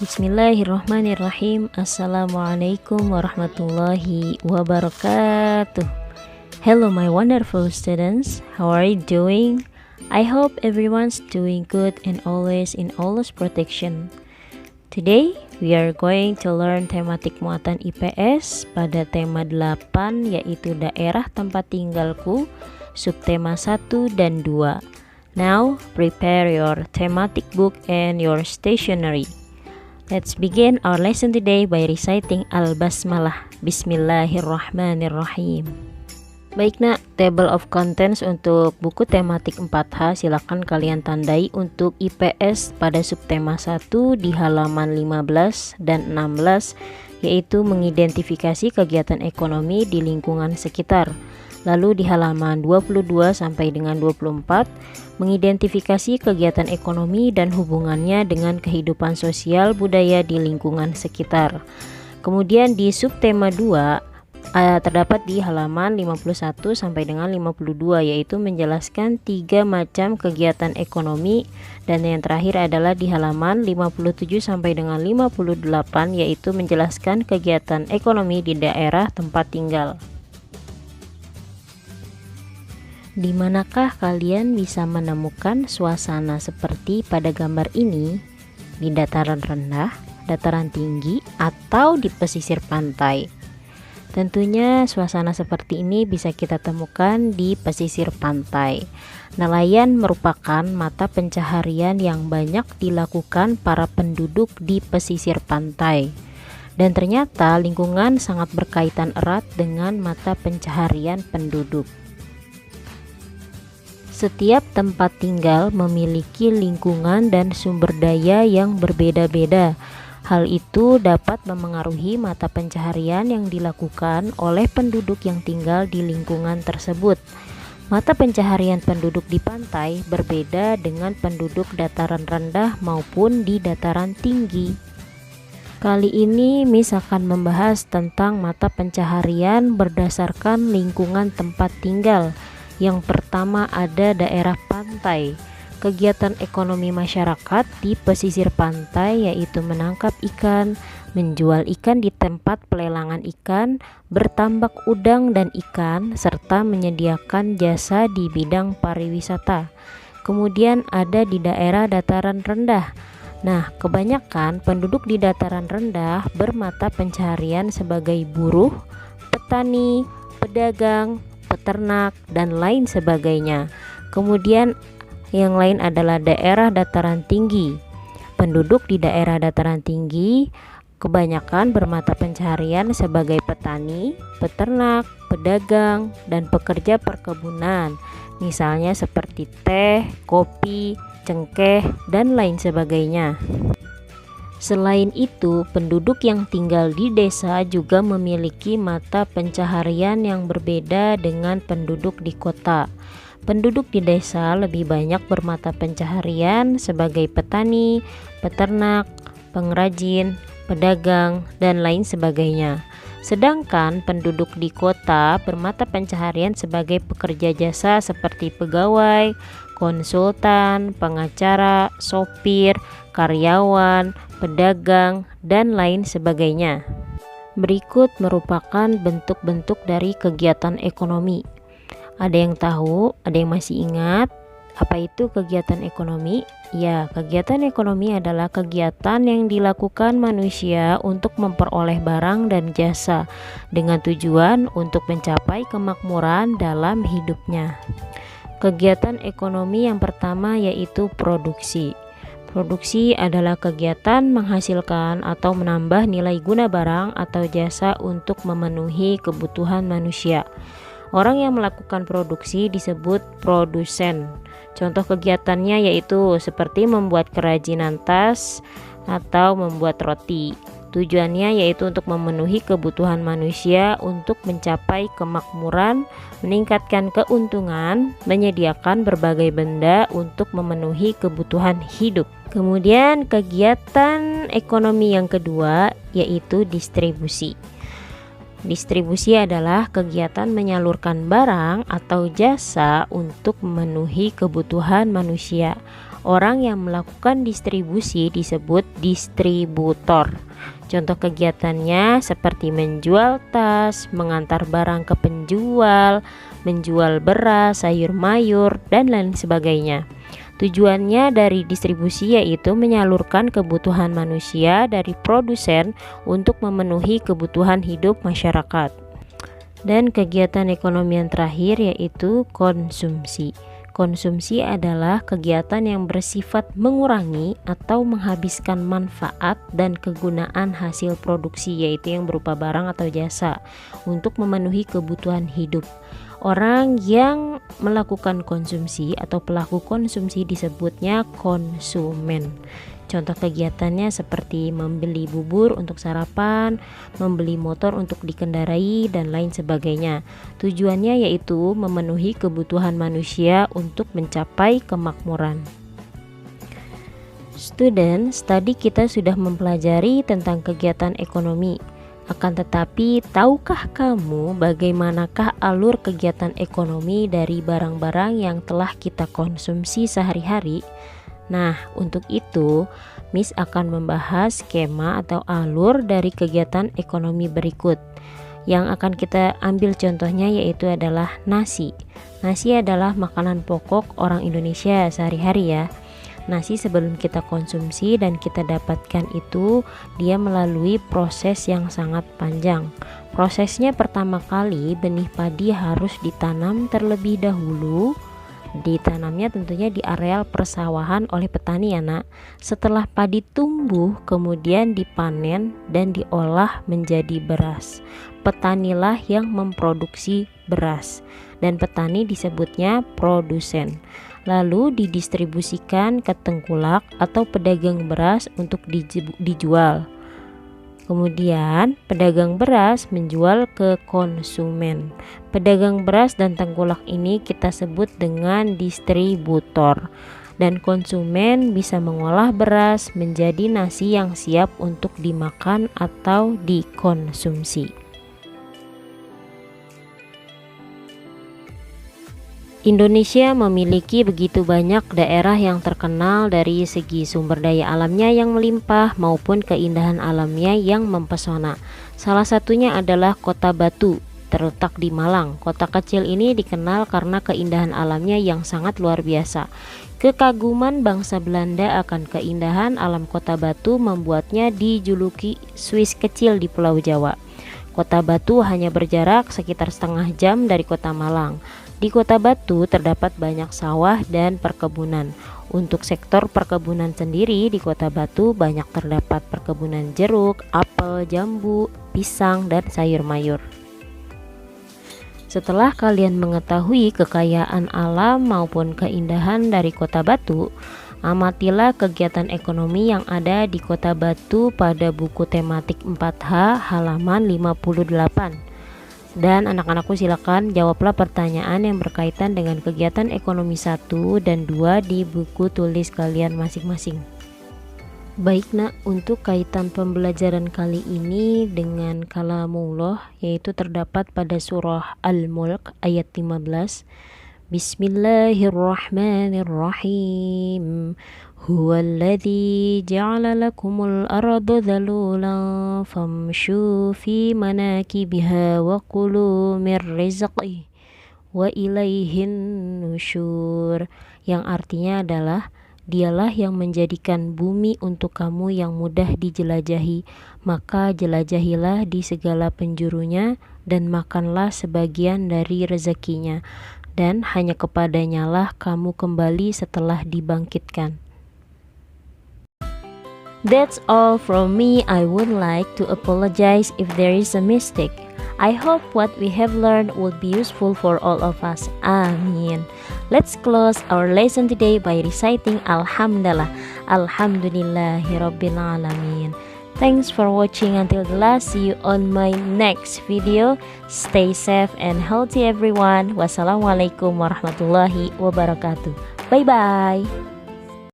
Bismillahirrahmanirrahim. Assalamualaikum warahmatullahi wabarakatuh. Hello my wonderful students, how are you doing? I hope everyone's doing good and always in Allah's protection. Today we are going to learn tematik muatan IPS pada tema 8, yaitu daerah tempat tinggalku, subtema 1 dan 2. Now prepare your thematic book and your stationery. Let's begin our lesson today by reciting Al-Basmalah. Bismillahirrahmanirrahim. Baik nak, table of contents untuk buku tematik 4H silakan kalian tandai untuk IPS pada subtema 1 di halaman 15 dan 16, yaitu mengidentifikasi kegiatan ekonomi di lingkungan sekitar. Lalu di halaman 22 sampai dengan 24, mengidentifikasi kegiatan ekonomi dan hubungannya dengan kehidupan sosial budaya di lingkungan sekitar. Kemudian di subtema 2 terdapat di halaman 51 sampai dengan 52, yaitu menjelaskan 3 macam kegiatan ekonomi, dan yang terakhir adalah di halaman 57 sampai dengan 58, yaitu menjelaskan kegiatan ekonomi di daerah tempat tinggal. Di manakah kalian bisa menemukan suasana seperti pada gambar ini? Di dataran rendah, dataran tinggi, atau di pesisir pantai? Tentunya suasana seperti ini bisa kita temukan di pesisir pantai. Nelayan merupakan mata pencaharian yang banyak dilakukan para penduduk di pesisir pantai. Dan ternyata lingkungan sangat berkaitan erat dengan mata pencaharian penduduk. Setiap tempat tinggal memiliki lingkungan dan sumber daya yang berbeda-beda. Hal itu dapat memengaruhi mata pencaharian yang dilakukan oleh penduduk yang tinggal di lingkungan tersebut. Mata pencaharian penduduk di pantai berbeda dengan penduduk dataran rendah maupun di dataran tinggi. Kali ini Miss akan membahas tentang mata pencaharian berdasarkan lingkungan tempat tinggal. Yang pertama ada daerah pantai. Kegiatan ekonomi masyarakat di pesisir pantai yaitu menangkap ikan, menjual ikan di tempat pelelangan ikan, bertambak udang dan ikan, serta menyediakan jasa di bidang pariwisata. Kemudian ada di daerah dataran rendah. Nah, kebanyakan penduduk di dataran rendah bermata pencaharian sebagai buruh, petani, pedagang, peternak, dan lain sebagainya. Kemudian yang lain adalah daerah dataran tinggi. Penduduk di daerah dataran tinggi kebanyakan bermata pencaharian sebagai petani, peternak, pedagang, dan pekerja perkebunan. Misalnya seperti teh, kopi, cengkeh, dan lain sebagainya. Selain itu, penduduk yang tinggal di desa juga memiliki mata pencaharian yang berbeda dengan penduduk di kota. Penduduk di desa lebih banyak bermata pencaharian sebagai petani, peternak, pengrajin, pedagang, dan lain sebagainya. Sedangkan penduduk di kota bermata pencaharian sebagai pekerja jasa seperti pegawai, konsultan, pengacara, sopir, karyawan, pedagang, dan lain sebagainya. Berikut merupakan bentuk-bentuk dari kegiatan ekonomi. Ada yang tahu, ada yang masih ingat apa itu kegiatan ekonomi? Ya, kegiatan ekonomi adalah kegiatan yang dilakukan manusia untuk memperoleh barang dan jasa dengan tujuan untuk mencapai kemakmuran dalam hidupnya. Kegiatan ekonomi yang pertama yaitu produksi. Produksi adalah kegiatan menghasilkan atau menambah nilai guna barang atau jasa untuk memenuhi kebutuhan manusia. Orang yang melakukan produksi disebut produsen. Contoh kegiatannya yaitu seperti membuat kerajinan tas atau membuat roti. Tujuannya yaitu untuk memenuhi kebutuhan manusia untuk mencapai kemakmuran, meningkatkan keuntungan, menyediakan berbagai benda untuk memenuhi kebutuhan hidup. Kemudian kegiatan ekonomi yang kedua yaitu distribusi. Distribusi adalah kegiatan menyalurkan barang atau jasa untuk memenuhi kebutuhan manusia. Orang yang melakukan distribusi disebut distributor. Contoh kegiatannya seperti menjual tas, mengantar barang ke penjual, menjual beras, sayur mayur, dan lain sebagainya. Tujuannya dari distribusi yaitu menyalurkan kebutuhan manusia dari produsen untuk memenuhi kebutuhan hidup masyarakat. Dan kegiatan ekonomi yang terakhir yaitu konsumsi. Konsumsi adalah kegiatan yang bersifat mengurangi atau menghabiskan manfaat dan kegunaan hasil produksi, yaitu yang berupa barang atau jasa, untuk memenuhi kebutuhan hidup. Orang yang melakukan konsumsi atau pelaku konsumsi disebutnya konsumen. Contoh kegiatannya seperti membeli bubur untuk sarapan, membeli motor untuk dikendarai, dan lain sebagainya. Tujuannya yaitu memenuhi kebutuhan manusia untuk mencapai kemakmuran. Students, tadi kita sudah mempelajari tentang kegiatan ekonomi. Akan tetapi, tahukah kamu bagaimanakah alur kegiatan ekonomi dari barang-barang yang telah kita konsumsi sehari-hari? Nah, untuk itu, Miss akan membahas skema atau alur dari kegiatan ekonomi berikut. Yang akan kita ambil contohnya yaitu adalah nasi. Nasi adalah makanan pokok orang Indonesia sehari-hari ya. Nasi sebelum kita konsumsi dan kita dapatkan itu, dia melalui proses yang sangat panjang. Prosesnya pertama kali benih padi harus ditanam terlebih dahulu. Ditanamnya tentunya di areal persawahan oleh petani ya nak. Setelah padi tumbuh kemudian dipanen dan diolah menjadi beras. Petanilah yang memproduksi beras dan petani disebutnya produsen. Lalu didistribusikan ke tengkulak atau pedagang beras untuk dijual. Kemudian pedagang beras menjual ke konsumen. Pedagang beras dan tengkulak ini kita sebut dengan distributor. Dan konsumen bisa mengolah beras menjadi nasi yang siap untuk dimakan atau dikonsumsi. Indonesia memiliki begitu banyak daerah yang terkenal dari segi sumber daya alamnya yang melimpah maupun keindahan alamnya yang mempesona. Salah satunya adalah Kota Batu, terletak di Malang. Kota kecil ini dikenal karena keindahan alamnya yang sangat luar biasa. Kekaguman bangsa Belanda akan keindahan alam Kota Batu membuatnya dijuluki Swiss kecil di Pulau Jawa. Kota Batu hanya berjarak sekitar setengah jam dari Kota Malang. Di Kota Batu terdapat banyak sawah dan perkebunan. Untuk sektor perkebunan sendiri di Kota Batu banyak terdapat perkebunan jeruk, apel, jambu, pisang, dan sayur mayur. Setelah kalian mengetahui kekayaan alam maupun keindahan dari Kota Batu, amatilah kegiatan ekonomi yang ada di Kota Batu pada buku tematik 4H halaman 58. Dan anak-anakku silakan jawablah pertanyaan yang berkaitan dengan kegiatan ekonomi 1 dan 2 di buku tulis kalian masing-masing. Baik nak, untuk kaitan pembelajaran kali ini dengan kalamullah yaitu terdapat pada surah Al-Mulk ayat 15. Bismillahirrahmanirrahim. Huwallazi ja'ala lakumul arda dhalulan famshu fi manakibiha wa kulu mir rizqih wa ilaihin nusyur, yang artinya adalah dialah yang menjadikan bumi untuk kamu yang mudah dijelajahi, maka jelajahilah di segala penjurunya dan makanlah sebagian dari rezekinya, dan hanya kepadanya lah kamu kembali setelah dibangkitkan. That's all from me. I would like to apologize if there is a mistake. I hope what we have learned will be useful for all of us. Amin. Let's close our lesson today by reciting Alhamdulillah. Alhamdulillahirabbil alamin. Thanks for watching until the last. See you on my next video. Stay safe and healthy everyone. Wassalamualaikum warahmatullahi wabarakatuh. Bye bye.